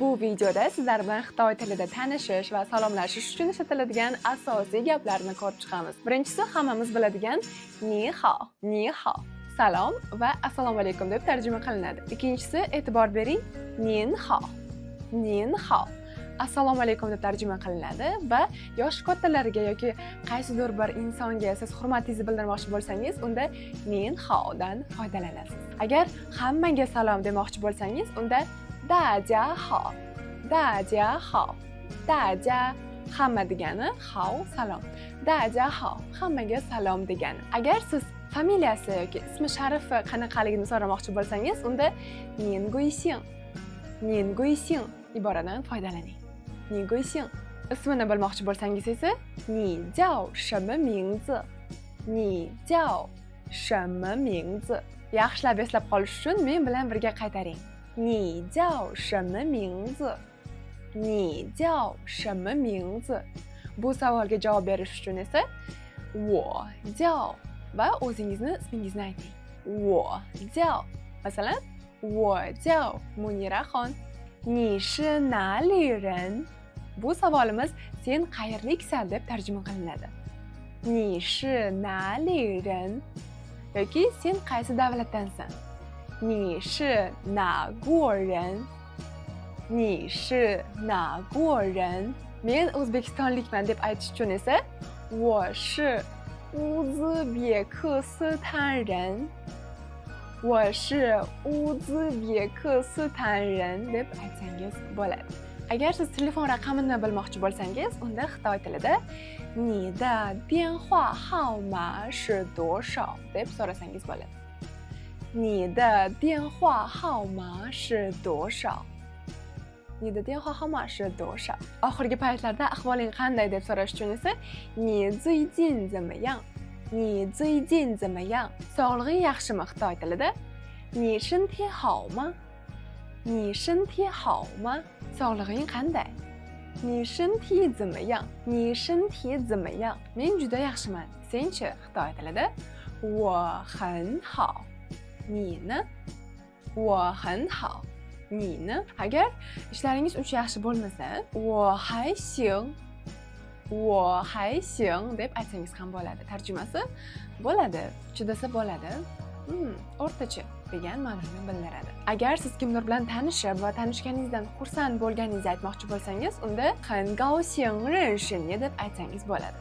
Bu videoda sizlar bilan Xitoy tilida tanishish va salomlashish uchun ishlatiladigan asosiy gaplarni ko'rib chiqamiz. Birinchisi hammamiz biladigan ni hao, salom va assalomu alaykum deb tarjima qilinadi. Ikkinchisi e'tibor bering, nin hao, assalomu alaykum deb tarjima qilinadi va yosh kattalarga yoki qaysidir bir insonga siz hurmatingizni bildirmoqchi bo'lsangiz, unda nin haodan foydalanasiz. Agar hammaga salom demoqchi bo'lsangiz, unda da jia hao, hamma degani, hao salom. Da jia hao, hammaga salom degani. Agar siz familiyasi yoki ismi sharifi qanaqaligini so'ramoqchi bo'lsangiz, unda nin guixing iboradan foydalaning. Nin guixing. Ismini bilmoqchi bo'lsangiz esa ni jiao shimi mingzi. Yaxshilab eslab qolish uchun men bilan birga qaytaring.你叫什么名字? Bu savolga javob berish uchun esa 我叫 va o'zingizni ismingizni ayting. 我叫 masalan 我叫 Muniraxon. 你是哪里人? Bu savolimiz sen qayerliksan deb tarjima qilinadi. 你是哪里人? yoki sen qaysi davlatdansan? 你是哪国人? Men O'zbekistonlikman deb aytish uchun esa 我是乌兹别克斯坦人 deb aytsangiz bo'ladi. Agar siz telefon raqamini bilmoqchi bo'lsangiz, unda Xitoy tilida 你的电话号码是多少 deb so'rasangiz bo'ladi. 你的电话号码是多少? Oxirgi paytlarda ahvoling qanday deb so'rash uchun esa 你最近怎么样? Sog'lig'ing yaxshimi Xitoy tilida? 你身体好吗? Sog'lig'ing qanday? 你身体怎么样? Men juda yaxshiman. Senchi Xitoy tilida? 我很好. 你呢? 我很好. 你呢? Agar ishlaringiz uncha yaxshi bo'lmasa, 我还行 deb aytsangiz ham bo'ladi. Tarjimasi bo'ladi, chidasa bo'ladi, o'rtacha degan ma'noni bildiradi. Agar siz kimdir bilan tanishib va tanishganingizdan xursand bo'lganingizni aytmoqchi bo'lsangiz, unda 很高兴认识你 deb aytsangiz bo'ladi.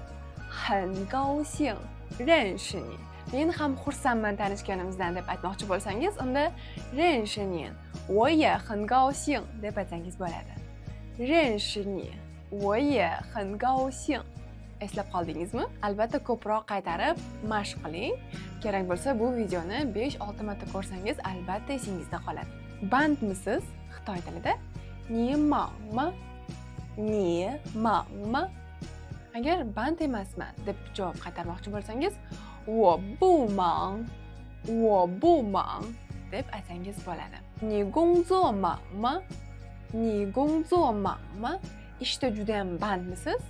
很高兴认识你. Men ham xursandman tanishganimizdan deb aytmoqchi bo'lsangiz, unda 认识你我也很高兴 deb aytsangiz bo'ladi. 认识你我也很高兴. Eslab qoldingizmi? Albatta ko'proq qaytarib mashq qiling. Kerak bo'lsa bu videoni 5-6 marta ko'rsangiz albatta esingizda qoladi. Bandmisiz Xitoy tilida? 你忙吗? Agar band emasman deb javob qaytarmoqchi bo'lsangiz, 我不忙 deb aytsangiz bo'ladi. 你工作忙吗? Ishda juda ham bandmisiz?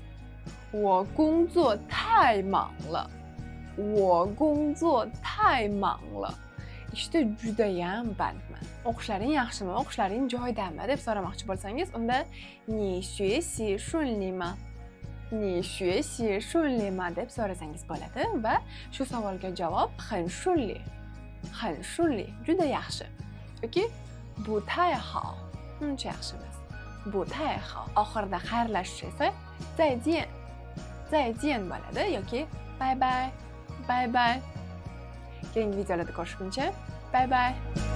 我工作太忙了 Ishda juda ham bandman. O'qishlaring yaxshimi? O'qishlaring joyidami deb so'ramoqchi bo'lsangiz, unda 你学习顺利吗? deb so'rasangiz bo'ladi va shu savolga javob 很顺利, juda yaxshi. yoki 不太好, uncha yaxshi emas. 不太好. Oxirida xayrlashish esa 再见 bo'ladi yoki bye bye. Keyingi videolarda ko'rishguncha bye bye.